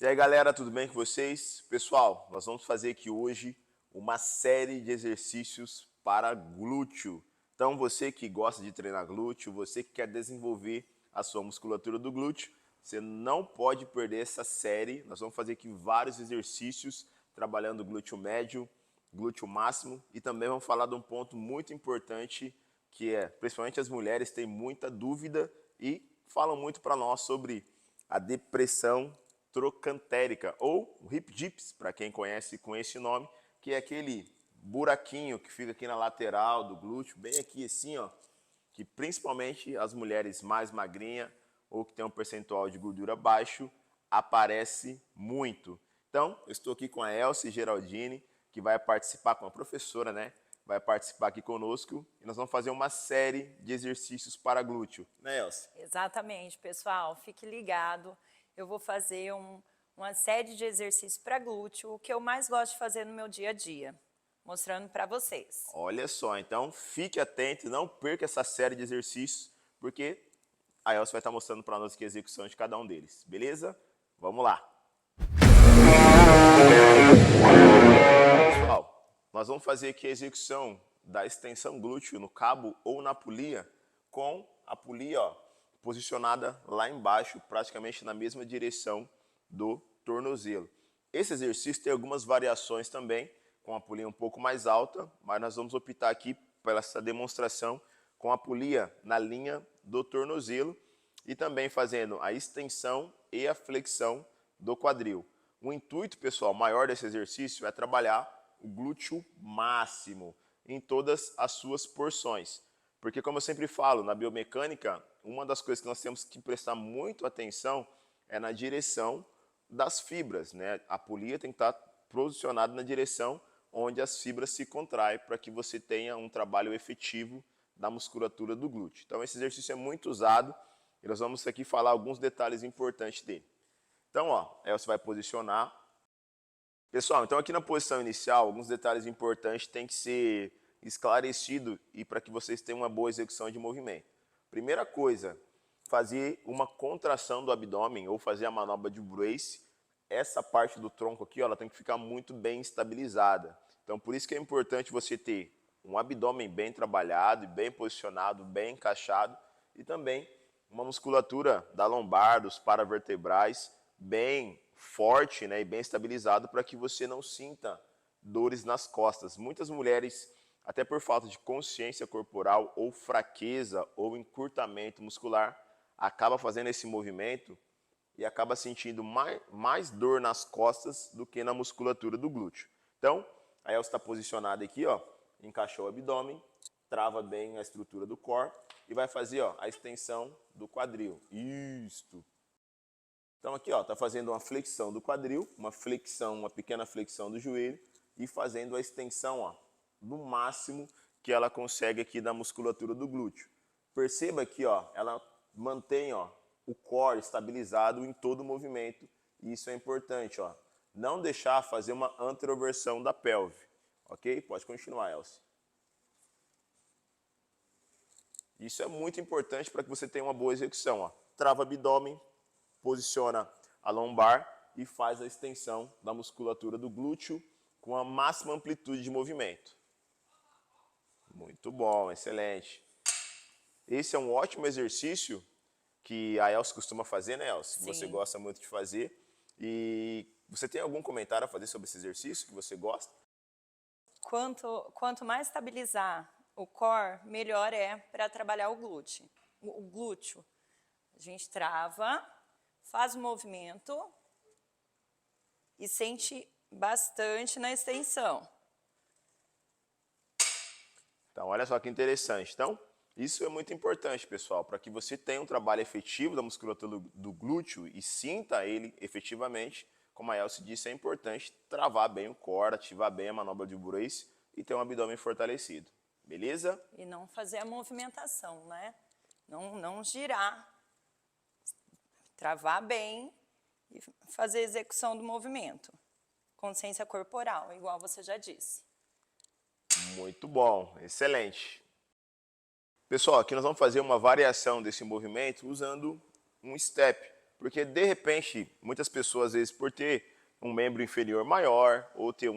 E aí galera, tudo bem com vocês? Pessoal, nós vamos fazer aqui hoje uma série de exercícios para glúteo. Então você que gosta de treinar glúteo, você que quer desenvolver a sua musculatura do glúteo, você não pode perder essa série. Nós vamos fazer aqui vários exercícios trabalhando glúteo médio, glúteo máximo e também vamos falar de um ponto muito importante que é, principalmente as mulheres têm muita dúvida e falam muito para nós sobre a depressão trocantérica ou hip dips, para quem conhece com esse nome, que é aquele buraquinho que fica aqui na lateral do glúteo, bem aqui assim, ó, que principalmente as mulheres mais magrinhas ou que tem um percentual de gordura baixo, aparece muito. Então, eu estou aqui com a Elsie Geraldini, que vai participar com a professora, né? Vai participar aqui conosco e nós vamos fazer uma série de exercícios para glúteo, né, Elsie? Exatamente, pessoal, fique ligado. Eu vou fazer uma série de exercícios para glúteo, o que eu mais gosto de fazer no meu dia a dia, mostrando para vocês. Olha só, então fique atento e não perca essa série de exercícios, porque a Elsie vai estar mostrando para nós aqui a execução de cada um deles, beleza? Vamos lá! Pessoal, nós vamos fazer aqui a execução da extensão glúteo no cabo ou na polia, com a polia posicionada lá embaixo, praticamente na mesma direção do tornozelo. Esse exercício tem algumas variações também, com a polia um pouco mais alta, mas nós vamos optar aqui pela essa demonstração com a polia na linha do tornozelo e também fazendo a extensão e a flexão do quadril. O intuito, pessoal, maior desse exercício é trabalhar o glúteo máximo em todas as suas porções. Porque, como eu sempre falo, na biomecânica, uma das coisas que nós temos que prestar muito atenção é na direção das fibras, né? A polia tem que estar posicionada na direção onde as fibras se contraem para que você tenha um trabalho efetivo da musculatura do glúteo. Então, esse exercício é muito usado e nós vamos aqui falar alguns detalhes importantes dele. Então, aí você vai posicionar. Pessoal, então aqui na posição inicial, alguns detalhes importantes têm que ser esclarecidos e para que vocês tenham uma boa execução de movimento. Primeira coisa, fazer uma contração do abdômen ou fazer a manobra de brace. Essa parte do tronco aqui, ela tem que ficar muito bem estabilizada. Então, por isso que é importante você ter um abdômen bem trabalhado, e bem posicionado, bem encaixado e também uma musculatura da lombar, dos paravertebrais, bem forte, né, e bem estabilizado para que você não sinta dores nas costas. Muitas mulheres, até por falta de consciência corporal ou fraqueza ou encurtamento muscular, acaba fazendo esse movimento e acaba sentindo mais dor nas costas do que na musculatura do glúteo. Então, a Elsa está posicionada aqui, encaixou o abdômen, trava bem a estrutura do core e vai fazer a extensão do quadril. Isto. Então aqui está fazendo uma flexão do quadril, uma pequena flexão do joelho e fazendo a extensão no máximo que ela consegue aqui da musculatura do glúteo. Perceba que ela mantém o core estabilizado em todo o movimento e isso é importante. Não deixar fazer uma anteroversão da pelve. Ok? Pode continuar, Elsie. Isso é muito importante para que você tenha uma boa execução. Trava o abdômen, posiciona a lombar e faz a extensão da musculatura do glúteo com a máxima amplitude de movimento. Muito bom, excelente. Esse é um ótimo exercício que a Elsie costuma fazer, né, Elsie? Sim. Você gosta muito de fazer. E você tem algum comentário a fazer sobre esse exercício que você gosta? Quanto mais estabilizar o core, melhor é para trabalhar o glúteo. O glúteo. A gente trava, faz o movimento e sente bastante na extensão. Então, olha só que interessante. Então, isso é muito importante, pessoal, para que você tenha um trabalho efetivo da musculatura do glúteo e sinta ele efetivamente. Como a Elsie disse, é importante travar bem o core, ativar bem a manobra de brace e ter um abdômen fortalecido. Beleza? E não fazer a movimentação, né? Não girar. Travar bem e fazer a execução do movimento. Consciência corporal, igual você já disse. Muito bom, excelente. Pessoal, aqui nós vamos fazer uma variação desse movimento usando um step. Porque, de repente, muitas pessoas, às vezes, por ter um membro inferior maior, ou ter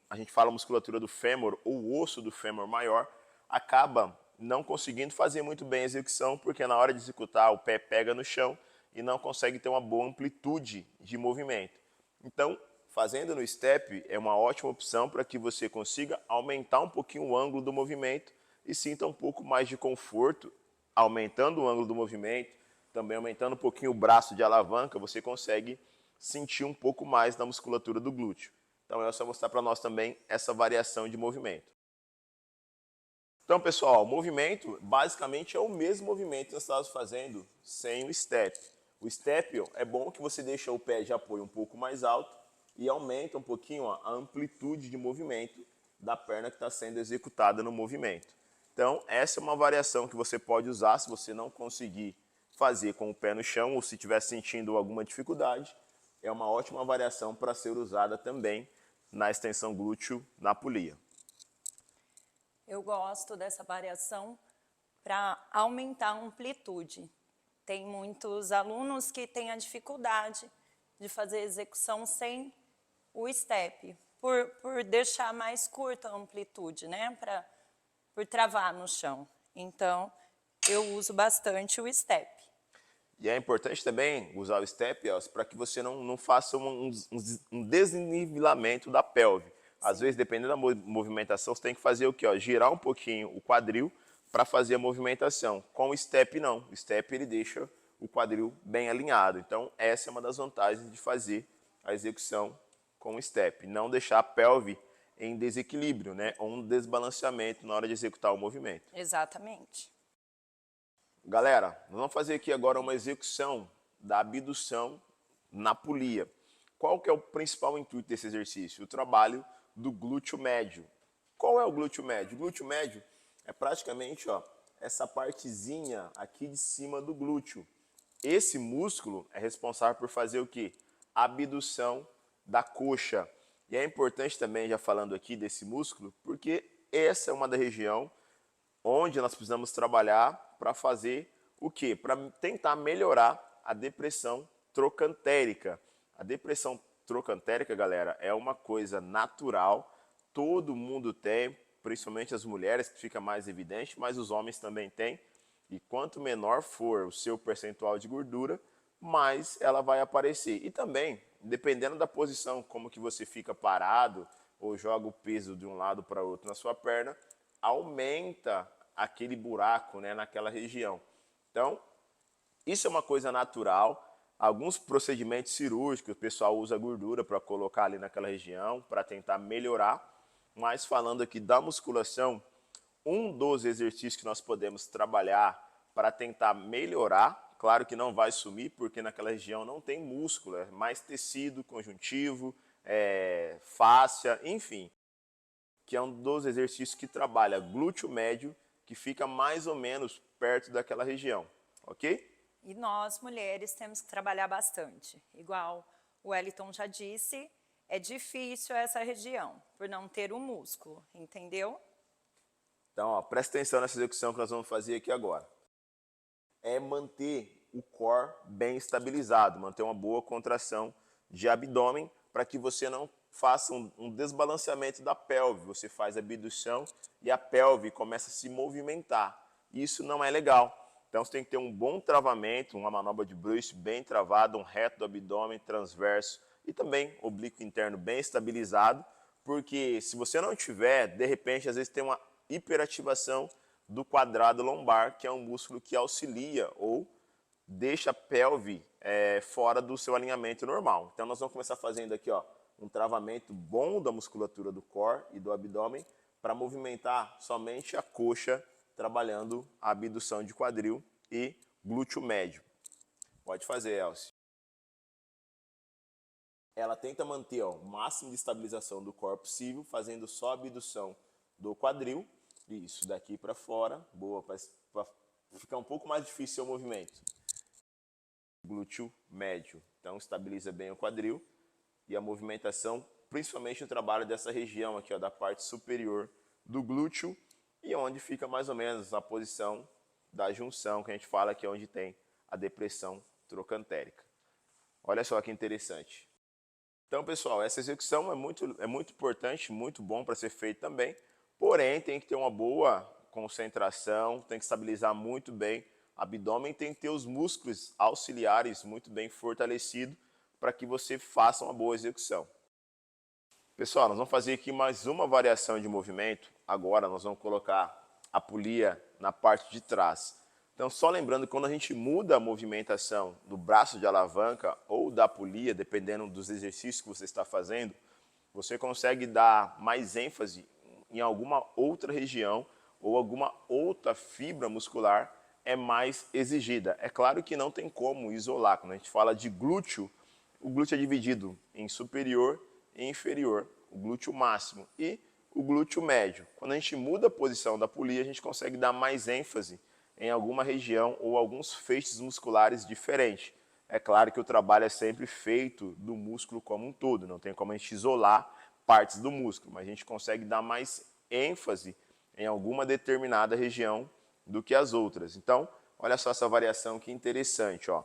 a gente fala musculatura do fêmur, ou o osso do fêmur maior, acaba não conseguindo fazer muito bem a execução, porque na hora de executar o pé pega no chão e não consegue ter uma boa amplitude de movimento. Então, fazendo no step é uma ótima opção para que você consiga aumentar um pouquinho o ângulo do movimento e sinta um pouco mais de conforto, aumentando o ângulo do movimento, também aumentando um pouquinho o braço de alavanca, você consegue sentir um pouco mais da musculatura do glúteo. Então, eu só mostrar para nós também essa variação de movimento. Então, pessoal, o movimento basicamente é o mesmo movimento que nós estávamos fazendo sem o step. O step é bom que você deixa o pé de apoio um pouco mais alto e aumenta um pouquinho a amplitude de movimento da perna que está sendo executada no movimento. Então, essa é uma variação que você pode usar se você não conseguir fazer com o pé no chão ou se estiver sentindo alguma dificuldade. É uma ótima variação para ser usada também na extensão glúteo na polia. Eu gosto dessa variação para aumentar a amplitude. Tem muitos alunos que têm a dificuldade de fazer execução sem o step, por deixar mais curta a amplitude, né? Por travar no chão. Então, eu uso bastante o step. E é importante também usar o step para que você não faça um desnivelamento da pelve. Às vezes, dependendo da movimentação, você tem que fazer o quê? Girar um pouquinho o quadril para fazer a movimentação. Com o step, não. O step ele deixa o quadril bem alinhado. Então, essa é uma das vantagens de fazer a execução com o step. Não deixar a pelve em desequilíbrio, né? Ou um desbalanceamento na hora de executar o movimento. Exatamente. Galera, nós vamos fazer aqui agora uma execução da abdução na polia. Qual que é o principal intuito desse exercício? O trabalho do glúteo médio. Qual é o glúteo médio? O glúteo médio é praticamente essa partezinha aqui de cima do glúteo. Esse músculo é responsável por fazer o quê? A abdução da coxa. E é importante também, já falando aqui desse músculo, porque essa é uma da região onde nós precisamos trabalhar para fazer o quê? Para tentar melhorar a depressão trocantérica. A depressão trocantérica, galera, é uma coisa natural, todo mundo tem, principalmente as mulheres, que fica mais evidente, mas os homens também têm. E quanto menor for o seu percentual de gordura, mais ela vai aparecer. E também, dependendo da posição, como que você fica parado ou joga o peso de um lado para outro na sua perna, aumenta aquele buraco, né, naquela região. Então, isso é uma coisa natural. Alguns procedimentos cirúrgicos, o pessoal usa gordura para colocar ali naquela região, para tentar melhorar. Mas falando aqui da musculação, um dos exercícios que nós podemos trabalhar para tentar melhorar, claro que não vai sumir, porque naquela região não tem músculo, é mais tecido conjuntivo, fáscia, enfim, que é um dos exercícios que trabalha glúteo médio, que fica mais ou menos perto daquela região, ok? E nós, mulheres, temos que trabalhar bastante. Igual o Wellington já disse, é difícil essa região, por não ter o músculo, entendeu? Então, presta atenção nessa execução que nós vamos fazer aqui agora. É manter o core bem estabilizado, manter uma boa contração de abdômen para que você não faça um desbalanceamento da pelve. Você faz a abdução e a pelve começa a se movimentar. Isso não é legal. Então você tem que ter um bom travamento, uma manobra de Bruce bem travada, um reto do abdômen transverso e também oblíquo interno bem estabilizado, porque se você não tiver, de repente, às vezes tem uma hiperativação do quadrado lombar, que é um músculo que auxilia ou deixa a pelve fora do seu alinhamento normal. Então nós vamos começar fazendo aqui um travamento bom da musculatura do core e do abdômen para movimentar somente a coxa, trabalhando a abdução de quadril e glúteo médio. Pode fazer, Elcio. Ela tenta manter o máximo de estabilização do core possível, fazendo só a abdução do quadril. Isso, daqui para fora. Boa, para ficar um pouco mais difícil o movimento. Glúteo médio. Então, estabiliza bem o quadril. E a movimentação, principalmente o trabalho dessa região aqui, da parte superior do glúteo, e onde fica mais ou menos a posição da junção, que a gente fala que é onde tem a depressão trocantérica. Olha só que interessante. Então, pessoal, essa execução é muito importante, muito bom para ser feito também, porém tem que ter uma boa concentração, tem que estabilizar muito bem o abdômen, tem que ter os músculos auxiliares muito bem fortalecidos para que você faça uma boa execução. Pessoal, nós vamos fazer aqui mais uma variação de movimento. Agora nós vamos colocar a polia na parte de trás. Então, só lembrando que quando a gente muda a movimentação do braço de alavanca ou da polia, dependendo dos exercícios que você está fazendo, você consegue dar mais ênfase em alguma outra região ou alguma outra fibra muscular é mais exigida. É claro que não tem como isolar. Quando a gente fala de glúteo, o glúteo é dividido em superior e inferior, o glúteo máximo e o glúteo médio. Quando a gente muda a posição da polia, a gente consegue dar mais ênfase em alguma região ou alguns feixes musculares diferentes. É claro que o trabalho é sempre feito do músculo como um todo, não tem como a gente isolar partes do músculo, mas a gente consegue dar mais ênfase em alguma determinada região do que as outras. Então, olha só essa variação que interessante, ó.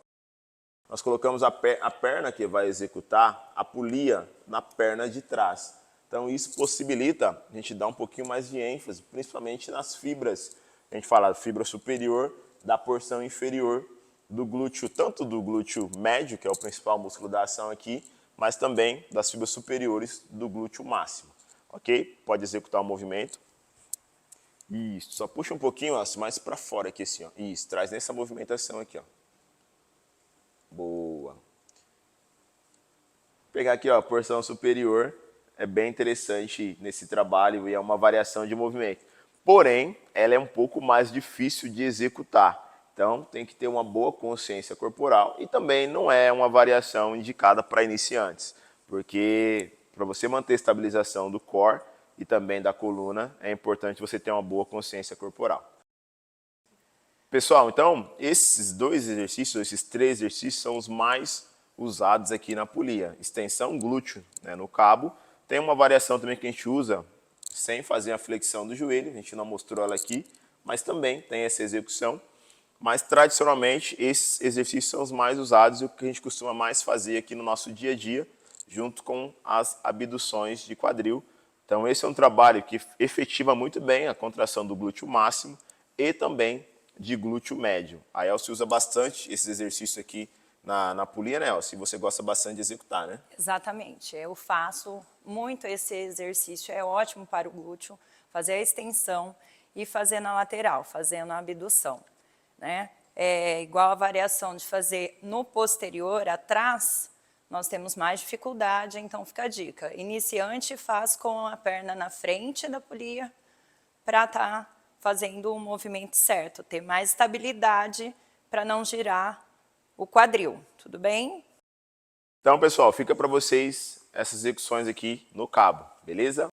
Nós colocamos a perna que vai executar a polia na perna de trás. Então isso possibilita a gente dar um pouquinho mais de ênfase, principalmente nas fibras. A gente fala fibra superior, da porção inferior do glúteo, tanto do glúteo médio, que é o principal músculo da ação aqui, mas também das fibras superiores do glúteo máximo. Ok? Pode executar o movimento. Isso, só puxa um pouquinho, ó, mais para fora aqui assim, ó. Isso, traz nessa movimentação aqui, ó. Boa. Vou pegar aqui, ó, a porção superior, é bem interessante nesse trabalho e é uma variação de movimento. Porém, ela é um pouco mais difícil de executar. Então, tem que ter uma boa consciência corporal e também não é uma variação indicada para iniciantes, porque para você manter a estabilização do core e também da coluna, é importante você ter uma boa consciência corporal. Pessoal, então, esses dois exercícios, esses três exercícios são os mais usados aqui na polia. Extensão glúteo, né, no cabo. Tem uma variação também que a gente usa sem fazer a flexão do joelho, a gente não mostrou ela aqui, mas também tem essa execução. Mas, tradicionalmente, esses exercícios são os mais usados e o que a gente costuma mais fazer aqui no nosso dia a dia, junto com as abduções de quadril. Então, esse é um trabalho que efetiva muito bem a contração do glúteo máximo e também de glúteo médio. A Elci usa bastante esses exercícios aqui na polia, né, Elci? Você gosta bastante de executar, né? Exatamente. Eu faço muito esse exercício, é ótimo para o glúteo, fazer a extensão e fazer na lateral, fazendo a abdução, né? É igual a variação de fazer no posterior, atrás, nós temos mais dificuldade, então fica a dica. Iniciante faz com a perna na frente da polia para estar fazendo o movimento certo, ter mais estabilidade para não girar o quadril, tudo bem? Então, pessoal, fica para vocês essas execuções aqui no cabo, beleza?